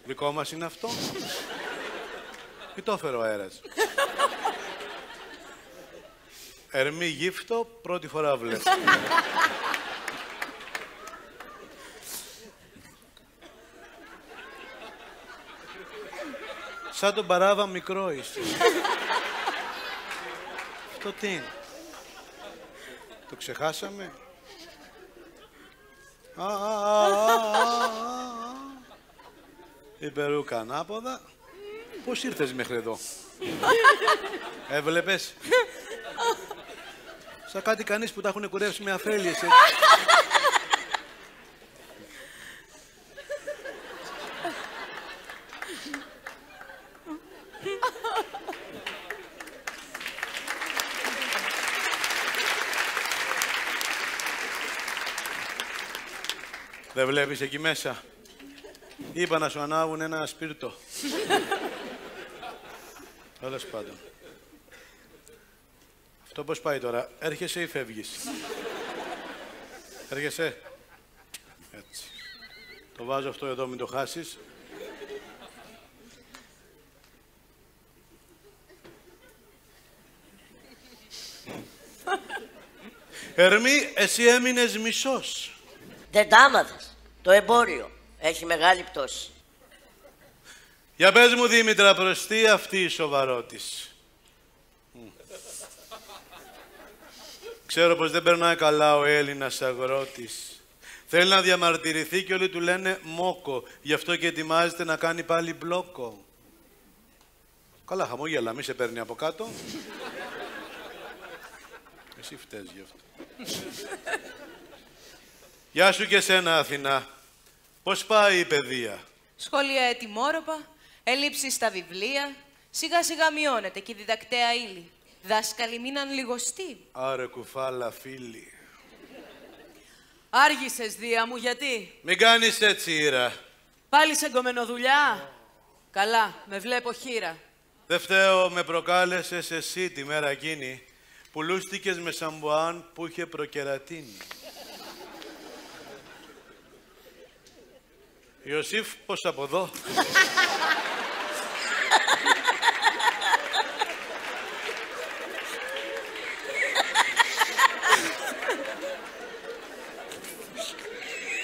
Δικό μας είναι αυτό. Ή το έφερε ο αέρας. Ερμή γύφτο, πρώτη φορά βλέπω. Σαν τον Παράβα μικρό είσαι. Αυτό τι είναι. Το ξεχάσαμε. Η περούκα ανάποδα. Πώς ήρθες μέχρι εδώ. Έβλεπες. Σαν κάτι κανείς που τα έχουν κουρεύσει με αφέλειες. Δεν βλέπεις εκεί μέσα. Είπα να σου ανάβουν ένα σπίρτο. Τέλος πάντων. Αυτό πώς πάει τώρα. Έρχεσαι ή φεύγεις. Έρχεσαι. Έτσι. Το βάζω αυτό εδώ, μην το χάσεις. Ερμή, εσύ έμεινες μισός. Δεν τα άμαθες. Το εμπόριο έχει μεγάλη πτώση. Για πες μου, Δήμητρα, προς τι αυτή η σοβαρότης. Ξέρω πως δεν περνάει καλά ο Έλληνας αγρότης. Θέλει να διαμαρτυρηθεί και όλοι του λένε μόκο. Γι' αυτό και ετοιμάζεται να κάνει πάλι μπλόκο. Καλά, χαμόγελα, μη σε παίρνει από κάτω. Εσύ φταίς γι' αυτό. Γεια σου και σένα, Αθηνά. Πώς πάει η παιδεία. Σχολεία ετοιμόρροπα, ελλείψεις στα βιβλία. Σιγά σιγά μειώνεται και η διδακτέα ύλη. Δάσκαλοι μείναν λιγοστοί. Άρε κουφάλα, φίλοι. Άργησες, Δία μου, γιατί. Μην κάνεις έτσι, Ήρα. Πάλι σε γκομενοδουλειά. Καλά, με βλέπω χείρα. Δεν φταίω, με προκάλεσες εσύ τη μέρα εκείνη που λούστηκες με σαμπουάν που είχε προκερατίνη. Ιωσήφ, πώς από εδώ.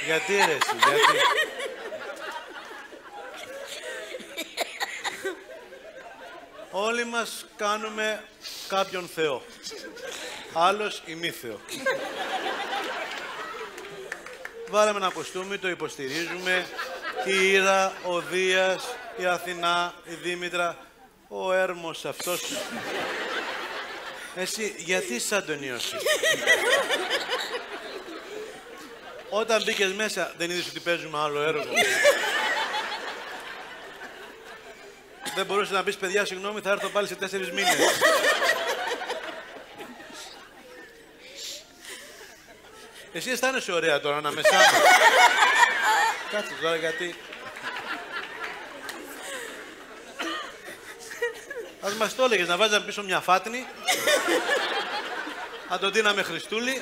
Γιατί ρε εσύ, γιατί. Όλοι μας κάνουμε κάποιον Θεό. Άλλος ημίθεο. Βάλαμε ένα κοστούμι, το υποστηρίζουμε. Η Ήρα, ο Δίας, η Αθηνά, η Δήμητρα, ο Έρμος αυτός. Εσύ, γιατί σαν τον Ιωσήφ. Όταν μπήκες μέσα, δεν είδες ότι παίζουμε άλλο έργο. Δεν μπορούσες να πεις, παιδιά, συγγνώμη, θα έρθω πάλι σε 4 μήνες. Εσύ αισθάνεσαι ωραία τώρα ανάμεσά μου. Κάτσε τώρα γιατί... Ας μας το έλεγες να βάζαμε πίσω μια φάτνη. Να τον δίναμε Χριστούλη.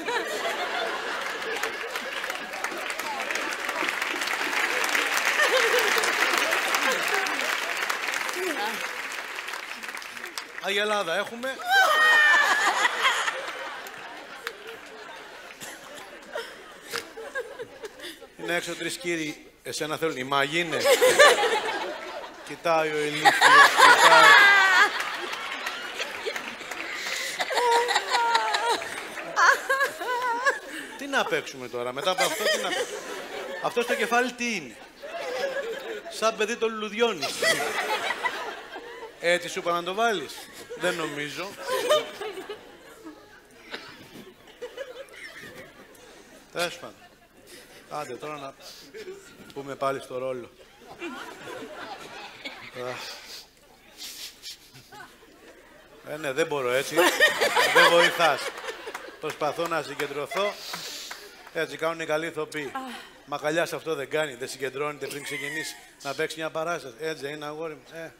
Αγελάδα έχουμε. Είναι έξω 3 κύριοι. Εσένα θέλουν. Η μάγη είναι. Κοιτάει ο ηλίθιος. Κοιτάει. Τι να παίξουμε τώρα. Μετά από αυτό τι να παίξουμε. Αυτό στο κεφάλι τι είναι. Σαν παιδί το λουλουδιώνει. Έτσι σου είπα να το βάλεις. Δεν νομίζω. Τέλος πάντων. Άντε τώρα να πούμε πάλι στο ρόλο. Ναι, δεν μπορώ έτσι. Δεν βοηθάς. Προσπαθώ να συγκεντρωθώ. Έτσι κάνουν οι καλοί ηθοποιοί. Μακαλιάς αυτό δεν κάνει, δεν συγκεντρώνεται πριν ξεκινήσει να παίξει μια παράσταση. Έτσι είναι αγόρι μου.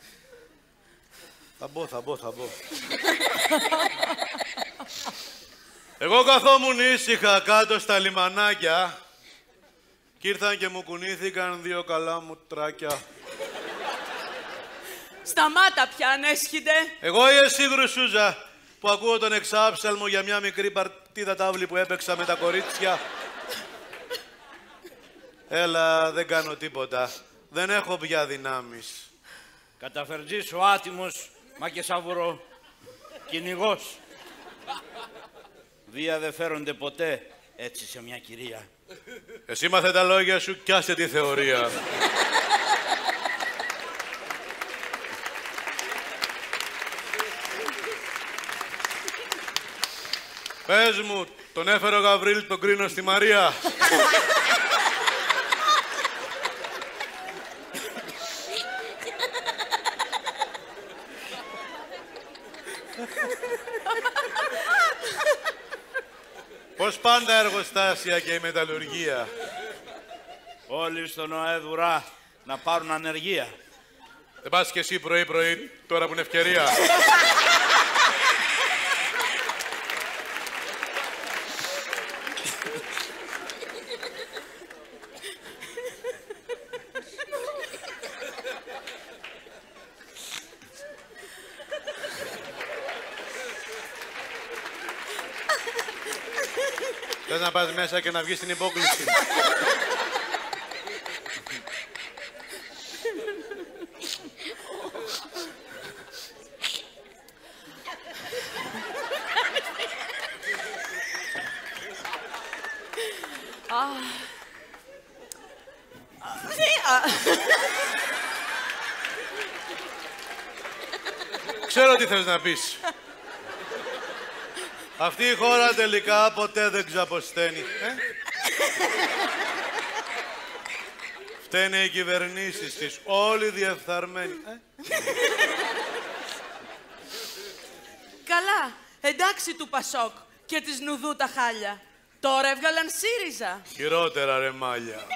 Θα μπω. Εγώ καθόμουν ήσυχα κάτω στα λιμανάκια κι ήρθαν και μου κουνήθηκαν 2 καλά μου τράκια. Σταμάτα πια, ανέσχυντε. Εγώ ή εσύ, Γρουσούζα, που ακούω τον εξάψαλμο για μια μικρή παρτίδα τάβλη που έπαιξα με τα κορίτσια. Έλα, δεν κάνω τίποτα. Δεν έχω πια δυνάμεις. Καταφερτζής ο άτιμος, μα και σαβουρό. Κυνηγός. Βία δεν φέρονται ποτέ έτσι σε μια κυρία. Εσύ μάθε τα λόγια σου κι άσε τη θεωρία. Πες μου, τον έφερε ο Γαβρίλ τον κρίνο στη Μαρία. Πώς πάνε τα εργοστάσια και η μεταλλουργία? Όλοι στον ΟΕΔ να πάρουν ανεργία. Δεν πας κι εσύ πρωί-πρωί, τώρα που είναι ευκαιρία. Θες να πας μέσα και να βγεις στην υπόκληση? Ξέρω τι θες να πεις. Αυτή η χώρα τελικά ποτέ δεν ξαποσταίνει. Φταίνε οι κυβερνήσεις της, όλοι διεφθαρμένοι. Καλά, εντάξει του Πασόκ και της Νουδού τα χάλια. Τώρα έβγαλαν ΣΥΡΙΖΑ. Χειρότερα ρε μάλια.